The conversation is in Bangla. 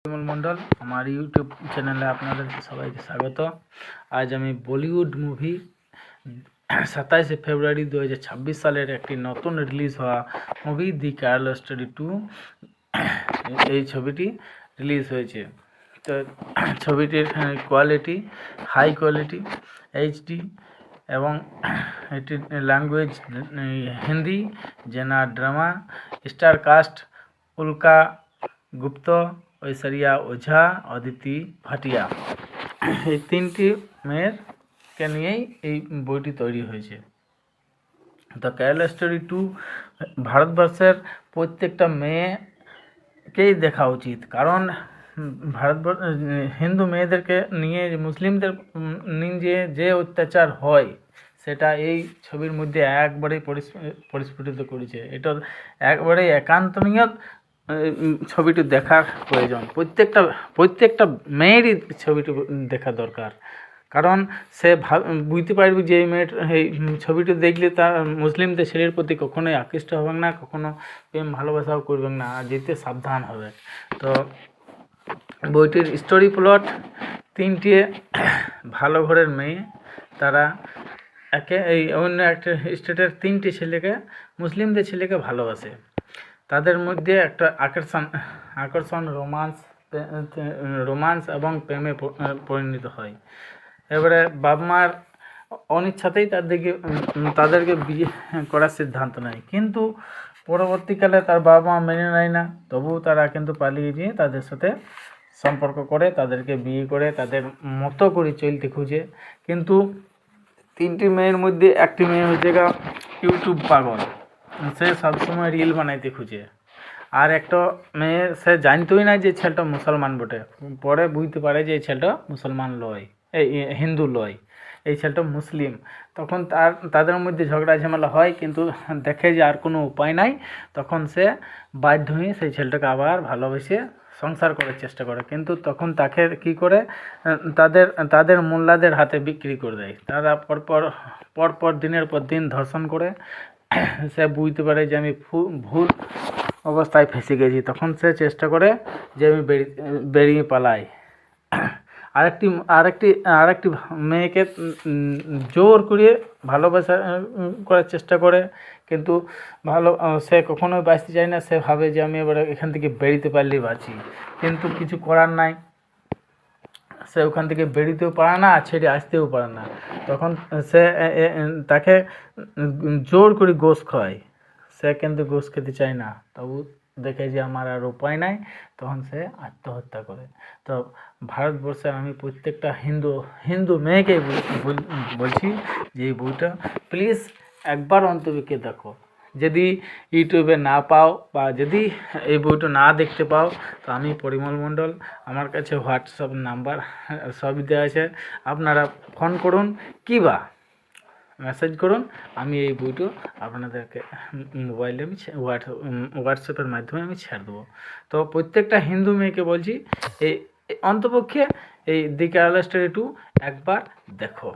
বিমল মণ্ডল, আমার ইউটিউব চ্যানেলে আপনাদের সবাইকে স্বাগত। আজ আমি বলিউড মুভি 27শে ফেব্রুয়ারি 2026 সালের একটি নতুন রিলিজ হওয়া মুভি দি কেরালা স্টোরি 2 এই ছবিটি রিলিজ হয়েছে। তো ছবিটির কোয়ালিটি হাই কোয়ালিটি এইচডি এবং এটির ল্যাঙ্গুয়েজ হিন্দি, জেনার ড্রামা, স্টার কাস্ট উল্কা গুপ্ত, ঐশ্বরিয়া ওঝা, অদিতি ভাটিয়া, এই তিনটি মেয়েরকে নিয়েই এই বইটি তৈরি হয়েছে। দ্য কেরালা স্টোরি 2 ভারতবর্ষের প্রত্যেকটা মেয়েকেই দেখা উচিত, কারণ ভারতবর্ষ হিন্দু মেয়েদেরকে নিয়ে মুসলিমদের নিয়ে যে অত্যাচার হয় সেটা এই ছবির মধ্যে একবারেই পরিস্ফুটিত করেছে। এটা একবারেই একান্তনীয় ছবিটি দেখার প্রয়োজন। প্রত্যেকটা মেয়েরই ছবিটি দেখা দরকার, কারণ সে বুঝতে পারবে যে এই মেয়ের এই ছবিটি দেখলে তার মুসলিমদের ছেলের প্রতি কখনোই আকৃষ্ট হবে না, কখনো প্রেম ভালোবাসাও করবে না, আর যেতে সাবধান হবে। তো বইটির স্টোরি প্লট, তিনটি ভালো ঘরের মেয়ে, তারা অন্য একটা স্টেটের তিনটি ছেলেকে, মুসলিমদের ছেলেকে ভালোবাসে। তাদের মধ্যে একটা আকর্ষণ রোমান্স এবং প্রেমে পরিণত হয়। এবারে বাবা মার অনিচ্ছাতেই তাদেরকে বিয়ে করার সিদ্ধান্ত নেয়, কিন্তু পরবর্তীকালে তার বাবা মা মেনে নেয় না, তবুও তারা কিন্তু পালিয়ে গিয়ে তাদের সাথে সম্পর্ক করে, তাদেরকে বিয়ে করে তাদের মতো করে চলতে খুঁজে। কিন্তু তিনটি মেয়ের মধ্যে একটি মেয়ে হচ্ছে ইউটিউব পাগল, সে সবসময় রিল বানাইতে খুঁজে। আর একটা মেয়ে, সে জানতোই না যে ছেলেটা মুসলমান বটে, পরে বুঝতে পারে যে এই ছেলেটা মুসলমান লয়, এই হিন্দু লয়, এই ছেলেটা মুসলিম। তখন তাদের মধ্যে ঝগড়া ঝামেলা হয়, কিন্তু দেখে যে আর কোনো উপায় নাই, তখন সে বাধ্য হয়ে সেই ছেলেটাকে আবার ভালোবেসে সংসার করার চেষ্টা করে। কিন্তু তখন তাকে কি করে, তাদের মোল্লাদের হাতে বিক্রি করে দেয়। তারা পরপর দিনের পর দিন ধর্ষণ করে। সে বুঝতে পারে যে আমি ভুল অবস্থায় ফেঁসে গেছি, তখন সে চেষ্টা করে যে আমি বেরিয়ে পালাই। আরেকটি মেয়েকে জোর করে ভালোবাসা করার চেষ্টা করে, কিন্তু সে কখনোই বাঁচতে চায় না। সে ভাবে যে আমি এবার এখান থেকে বেরিতে পারলেই বাঁচি, কিন্তু কিছু করার নাই, সে ওখান থেকে বেরিতেও পারে না, ছেড়ে আসতেও পারে না। তখন সে তাকে জোর করে গোশ খায়, সে কিন্তু গোশ খেতে চায় না, তবু দেখে যে আমার আর উপায় নাই, তখন সে আত্মহত্যা করে। তো ভারতবর্ষে আমি প্রত্যেকটা হিন্দু মেয়েকেই বলছি যে এই বইটা প্লিজ একবার অন্তত দেখো। যদি ইউটিউবে না পাও বা যদি এই বইটা না দেখতে পাও, তো আমি পরিমল মণ্ডল, আমার কাছে হোয়াটসঅ্যাপ নাম্বার সবই দেওয়া আছে, আপনারা ফোন করুন কিবা মেসেজ করুন, আমি এই বইটা আপনাদেরকে মোবাইলে আমি হোয়াটসঅ্যাপের মাধ্যমে আমি ছেড়ে দেবো। তো প্রত্যেকটা হিন্দু মেয়েকে বলছি এই অন্তপক্ষে এই দি কেরালা স্টোরি 2 একবার দেখো।